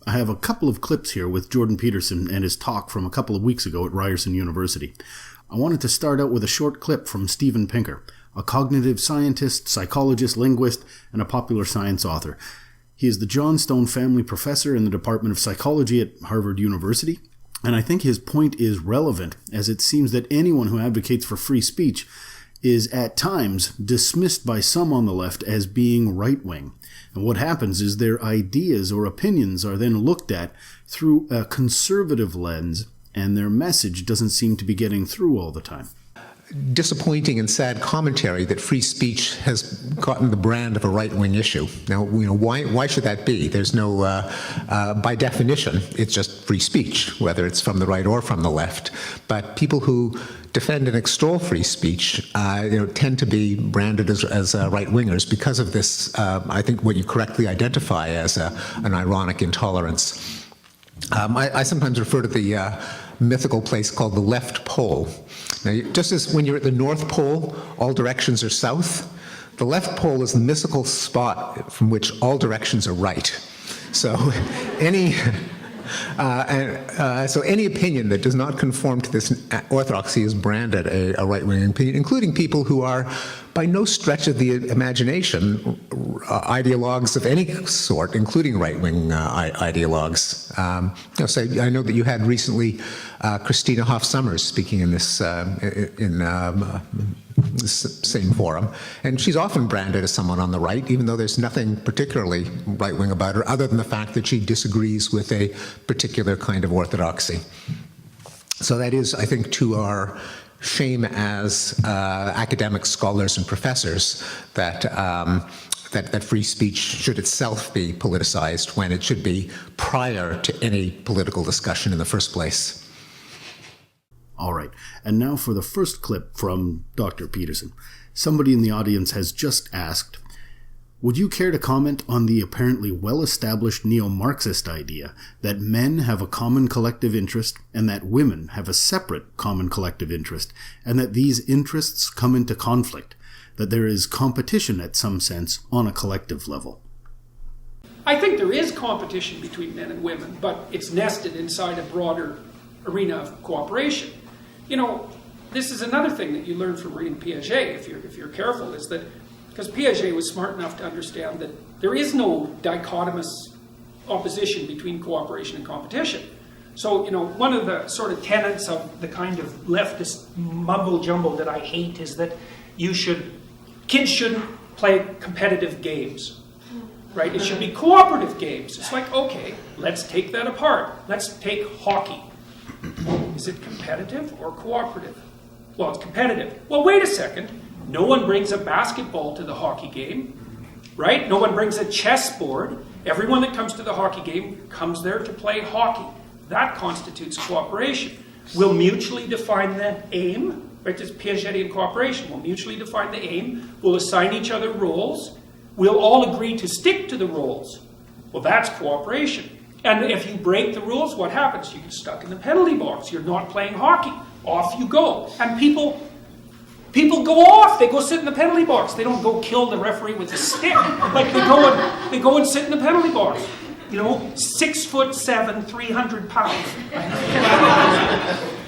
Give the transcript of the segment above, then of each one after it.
I have a couple of clips here with Jordan Peterson and his talk from a couple of weeks ago at Ryerson University. I wanted to start out with a short clip from Steven Pinker, a cognitive scientist, psychologist, linguist, and a popular science author. He is the Johnstone Family Professor in the Department of Psychology at Harvard University, and I think his point is relevant, as it seems that anyone who advocates for free speech is at times dismissed by some on the left as being right-wing. And what happens is their ideas or opinions are then looked at through a conservative lens, and their message doesn't seem to be getting through all the time. Disappointing and sad commentary that free speech has gotten the brand of a right-wing issue. Now, why should that be? There's no, by definition, it's just free speech, whether it's from the right or from the left. But people who defend and extol free speech, tend to be branded as right-wingers because of this, I think what you correctly identify as an ironic intolerance. I sometimes refer to the mythical place called the left pole. Now, just as when you're at the North Pole, all directions are south, the left pole is the mythical spot from which all directions are right. So any opinion that does not conform to this orthodoxy is branded a right-wing opinion, including people who are, by no stretch of the imagination, ideologues of any sort, including right-wing ideologues. So I know that you had recently Christina Hoff Sommers speaking in this same forum, and she's often branded as someone on the right, even though there's nothing particularly right-wing about her, other than the fact that she disagrees with a particular kind of orthodoxy. So that is, I think, to our shame as academic scholars and professors that free speech should itself be politicized when it should be prior to any political discussion in the first place. All right, and now for the first clip from Dr. Peterson. Somebody in the audience has just asked, would you care to comment on the apparently well-established neo-Marxist idea that men have a common collective interest and that women have a separate common collective interest, and that these interests come into conflict, that there is competition at some sense on a collective level? I think there is competition between men and women, but it's nested inside a broader arena of cooperation. This is another thing that you learn from reading Piaget, if you're careful, is that because Piaget was smart enough to understand that there is no dichotomous opposition between cooperation and competition. So, one of the sort of tenets of the kind of leftist mumbo-jumbo that I hate is that kids shouldn't play competitive games, right? It should be cooperative games. It's like, okay, let's take that apart. Let's take hockey. Is it competitive or cooperative? Well, it's competitive. Well, wait a second. No one brings a basketball to the hockey game, right? No one brings a chessboard. Everyone that comes to the hockey game comes there to play hockey. That constitutes cooperation. We'll mutually define the aim, right? This Piagetian cooperation. We'll mutually define the aim. We'll assign each other roles. We'll all agree to stick to the roles. Well, that's cooperation. And if you break the rules, what happens? You get stuck in the penalty box. You're not playing hockey. Off you go. And people go off. They go sit in the penalty box. They don't go kill the referee with a stick. Like they go and sit in the penalty box. 6'7", 300 pounds.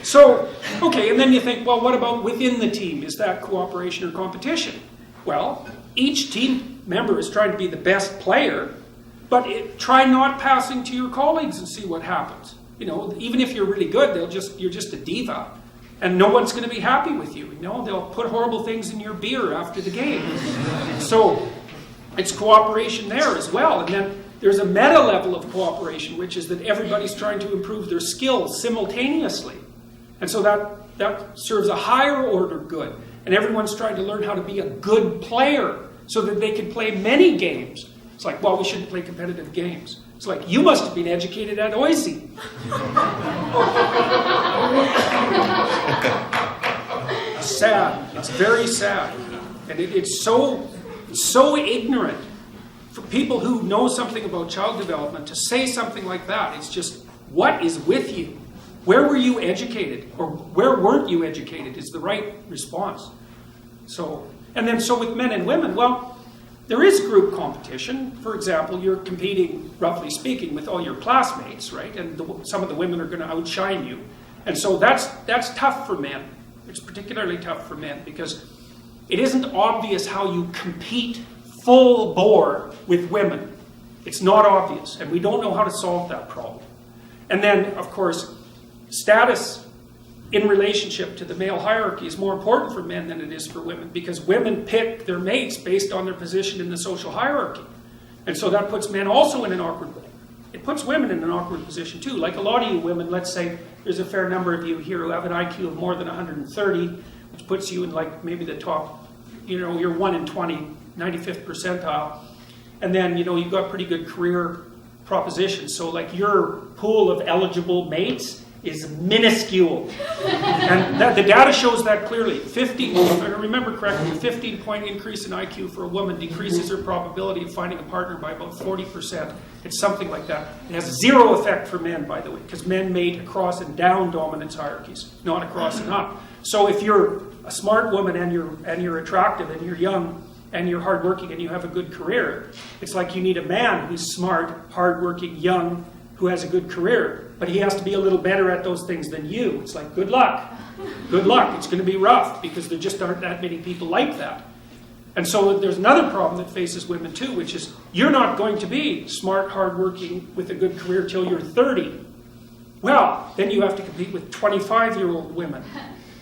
So, okay, and then you think, well, what about within the team? Is that cooperation or competition? Well, each team member is trying to be the best player, but try not passing to your colleagues and see what happens. Even if you're really good, you're just a diva. And no one's going to be happy with you. They'll put horrible things in your beer after the game. So it's cooperation there as well. And then there's a meta level of cooperation, which is that everybody's trying to improve their skills simultaneously. And so that serves a higher order good. And everyone's trying to learn how to be a good player so that they can play many games. It's like, well, we shouldn't play competitive games. It's like, you must have been educated at OISE. Sad. It's very sad. And it's so ignorant for people who know something about child development to say something like that. It's just, what is with you? Where were you educated? Or where weren't you educated is the right response. So with men and women, well, There is group competition. For example, you're competing, roughly speaking, with all your classmates, right? And some of the women are going to outshine you. And so that's tough for men. It's particularly tough for men because it isn't obvious how you compete full bore with women. It's not obvious, and we don't know how to solve that problem. And then, of course, status in relationship to the male hierarchy is more important for men than it is for women because women pick their mates based on their position in the social hierarchy. And so that puts men also in an awkward way. It puts women in an awkward position too. Like a lot of you women, let's say there's a fair number of you here who have an IQ of more than 130, which puts you in like maybe the top, you're 1 in 20, 95th percentile. And then, you've got pretty good career propositions. So like your pool of eligible mates is minuscule. And the data shows that clearly. If I remember correctly, a 15-point increase in IQ for a woman decreases her probability of finding a partner by about 40%. It's something like that. It has zero effect for men, by the way, because men mate across and down dominance hierarchies, not across and up. So if you're a smart woman and you're attractive and you're young and you're hardworking and you have a good career, it's like you need a man who's smart, hardworking, young, who has a good career, but he has to be a little better at those things than you. It's like, good luck. Good luck. It's going to be rough because there just aren't that many people like that. And so there's another problem that faces women too, which is you're not going to be smart, hardworking, with a good career till you're 30. Well, then you have to compete with 25-year-old women.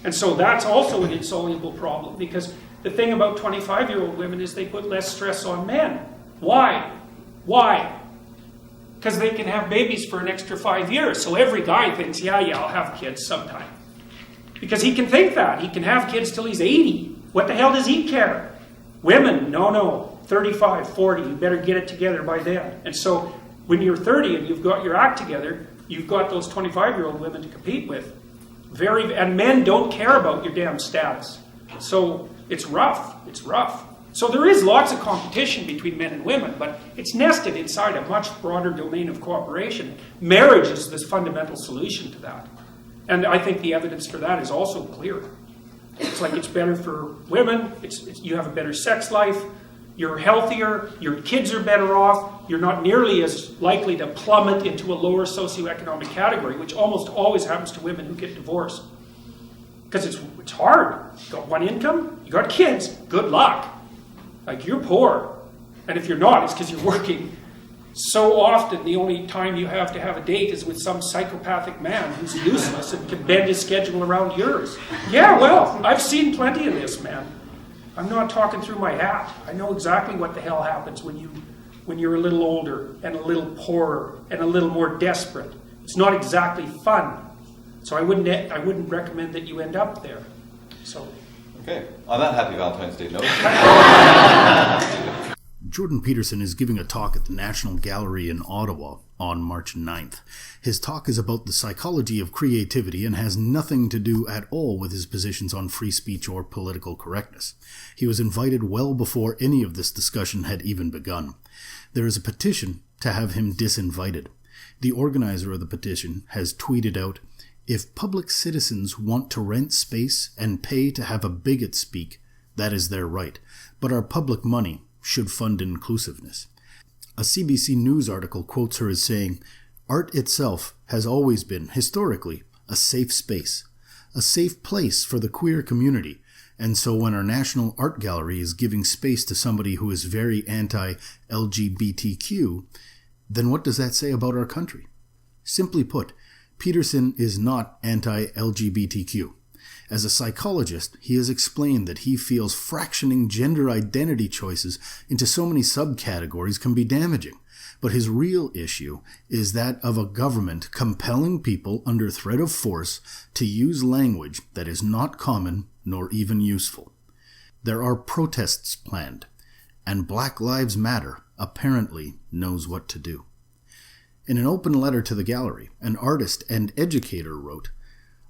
And so that's also an insoluble problem because the thing about 25-year-old women is they put less stress on men. Why? Because they can have babies for an extra 5 years. So every guy thinks, yeah, I'll have kids sometime. Because he can think that. He can have kids till he's 80. What the hell does he care? Women, no, 35, 40, you better get it together by then. And so when you're 30 and you've got your act together, you've got those 25-year-old women to compete with. And men don't care about your damn status. So it's rough. So there is lots of competition between men and women, but it's nested inside a much broader domain of cooperation. Marriage is this fundamental solution to that. And I think the evidence for that is also clear. It's like it's better for women, you have a better sex life, you're healthier, your kids are better off, you're not nearly as likely to plummet into a lower socioeconomic category, which almost always happens to women who get divorced. Because it's hard. You got one income, you got kids, good luck. Like, you're poor. And if you're not, it's because you're working. So often, the only time you have to have a date is with some psychopathic man who's useless and can bend his schedule around yours. Yeah, well, I've seen plenty of this, man. I'm not talking through my hat. I know exactly what the hell happens when you're a little older and a little poorer and a little more desperate. It's not exactly fun. So I wouldn't recommend that you end up there. So. Okay, on that happy Valentine's Day note. Jordan Peterson is giving a talk at the National Gallery in Ottawa on March 9th. His talk is about the psychology of creativity and has nothing to do at all with his positions on free speech or political correctness. He was invited well before any of this discussion had even begun. There is a petition to have him disinvited. The organizer of the petition has tweeted out, "If public citizens want to rent space and pay to have a bigot speak, that is their right. But our public money should fund inclusiveness." A CBC News article quotes her as saying, "Art itself has always been, historically, a safe space, a safe place for the queer community. And so when our National Art Gallery is giving space to somebody who is very anti-LGBTQ, then what does that say about our country?" Simply put, Peterson is not anti-LGBTQ. As a psychologist, he has explained that he feels fractioning gender identity choices into so many subcategories can be damaging. But his real issue is that of a government compelling people under threat of force to use language that is not common nor even useful. There are protests planned, and Black Lives Matter apparently knows what to do. In an open letter to the gallery, an artist and educator wrote,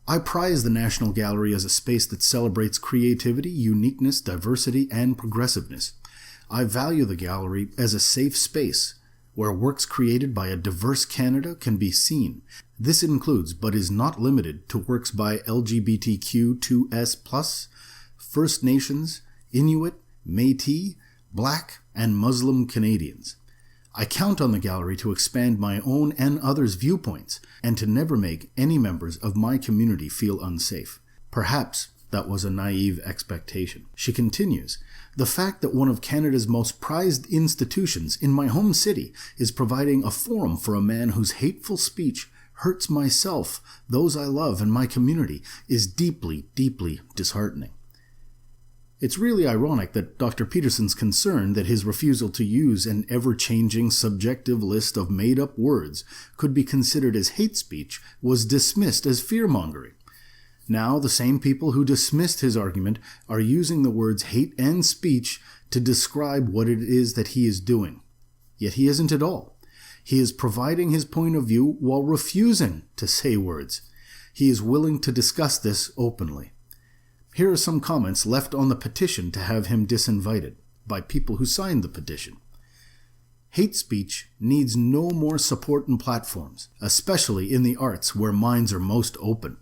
"I prize the National Gallery as a space that celebrates creativity, uniqueness, diversity, and progressiveness. I value the gallery as a safe space where works created by a diverse Canada can be seen. This includes, but is not limited to, works by LGBTQ2S+, First Nations, Inuit, Métis, Black and Muslim Canadians. I count on the gallery to expand my own and others' viewpoints, and to never make any members of my community feel unsafe. Perhaps that was a naive expectation. She continues, the fact that one of Canada's most prized institutions in my home city is providing a forum for a man whose hateful speech hurts myself, those I love, and my community is deeply, deeply disheartening. It's really ironic that Dr. Peterson's concern that his refusal to use an ever-changing subjective list of made-up words could be considered as hate speech was dismissed as fear-mongering. Now, the same people who dismissed his argument are using the words hate and speech to describe what it is that he is doing. Yet he isn't at all. He is providing his point of view while refusing to say words. He is willing to discuss this openly. Here are some comments left on the petition to have him disinvited by people who signed the petition. Hate speech needs no more support and platforms, especially in the arts where minds are most open.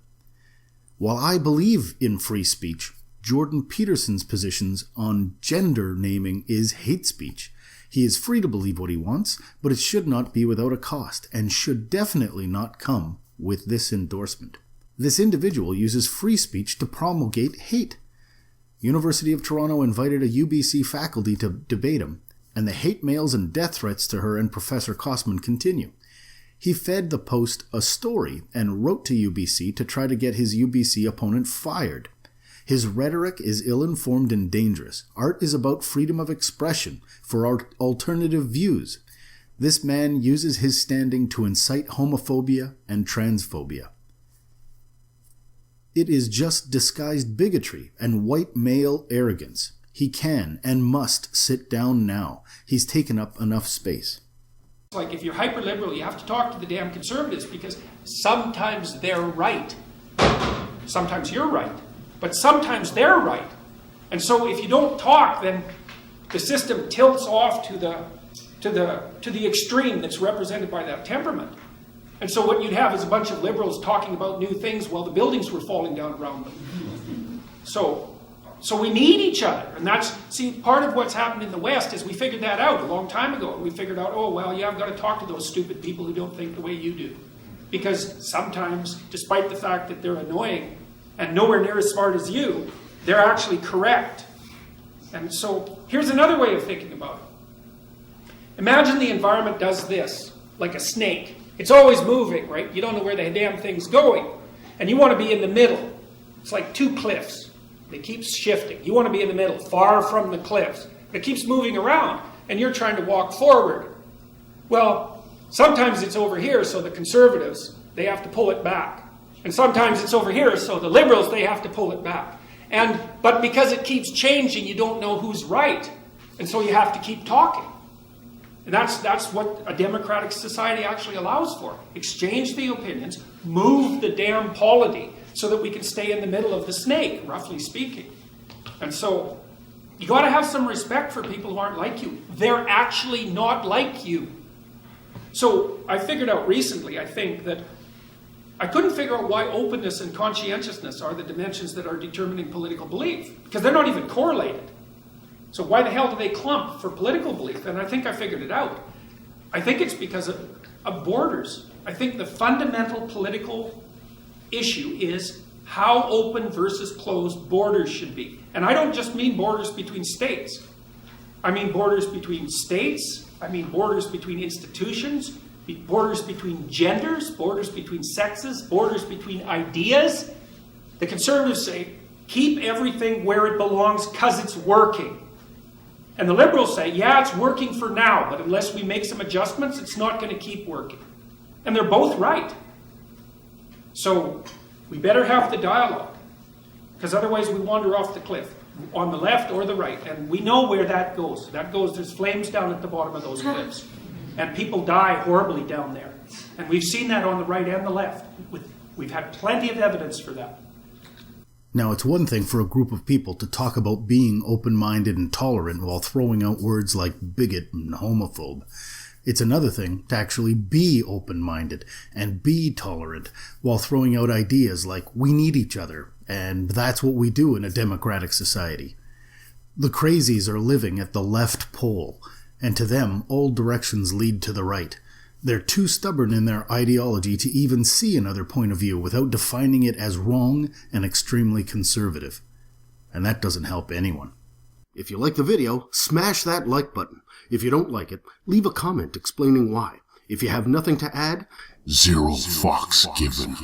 While I believe in free speech, Jordan Peterson's positions on gender naming is hate speech. He is free to believe what he wants, but it should not be without a cost, and should definitely not come with this endorsement. This individual uses free speech to promulgate hate. University of Toronto invited a UBC faculty to debate him, and the hate mails and death threats to her and Professor Kosman continue. He fed the Post a story and wrote to UBC to try to get his UBC opponent fired. His rhetoric is ill-informed and dangerous. Art is about freedom of expression for alternative views. This man uses his standing to incite homophobia and transphobia. It is just disguised bigotry and white male arrogance. He can and must sit down now. He's taken up enough space. Like, if you're hyper-liberal, you have to talk to the damn conservatives, because sometimes they're right. Sometimes you're right. But sometimes they're right. And so if you don't talk, then the system tilts off to the extreme that's represented by that temperament. And so what you'd have is a bunch of liberals talking about new things while the buildings were falling down around them. So we need each other. And part of what's happened in the West is we figured that out a long time ago. We figured out, I've got to talk to those stupid people who don't think the way you do. Because sometimes, despite the fact that they're annoying and nowhere near as smart as you, they're actually correct. And so here's another way of thinking about it. Imagine the environment does this, like a snake. It's always moving, right? You don't know where the damn thing's going. And you want to be in the middle. It's like two cliffs. It keeps shifting. You want to be in the middle, far from the cliffs. It keeps moving around, and you're trying to walk forward. Well, sometimes it's over here, so the conservatives, they have to pull it back. And sometimes it's over here, so the liberals, they have to pull it back. But because it keeps changing, you don't know who's right. And so you have to keep talking. And that's what a democratic society actually allows for. Exchange the opinions, move the damn polity so that we can stay in the middle of the snake, roughly speaking. And so you got to have some respect for people who aren't like you. They're actually not like you. So I figured out recently, I think, that I couldn't figure out why openness and conscientiousness are the dimensions that are determining political belief, because they're not even correlated. So why the hell do they clump for political belief? And I think I figured it out. I think it's because of borders. I think the fundamental political issue is how open versus closed borders should be. And I don't just mean borders between states. I mean borders between states. I mean borders between institutions, borders between genders, borders between sexes, borders between ideas. The conservatives say, keep everything where it belongs because it's working. And the liberals say, yeah, it's working for now, but unless we make some adjustments, it's not going to keep working. And they're both right. So we better have the dialogue, because otherwise we wander off the cliff, on the left or the right. And we know where that goes. There's flames down at the bottom of those cliffs. And people die horribly down there. And we've seen that on the right and the left. We've had plenty of evidence for that. Now, it's one thing for a group of people to talk about being open-minded and tolerant while throwing out words like bigot and homophobe. It's another thing to actually be open-minded and be tolerant while throwing out ideas like we need each other, and that's what we do in a democratic society. The crazies are living at the left pole, and to them all directions lead to the right. They're too stubborn in their ideology to even see another point of view without defining it as wrong and extremely conservative. And that doesn't help anyone. If you like the video, smash that like button. If you don't like it, leave a comment explaining why. If you have nothing to add, ZeroFox given.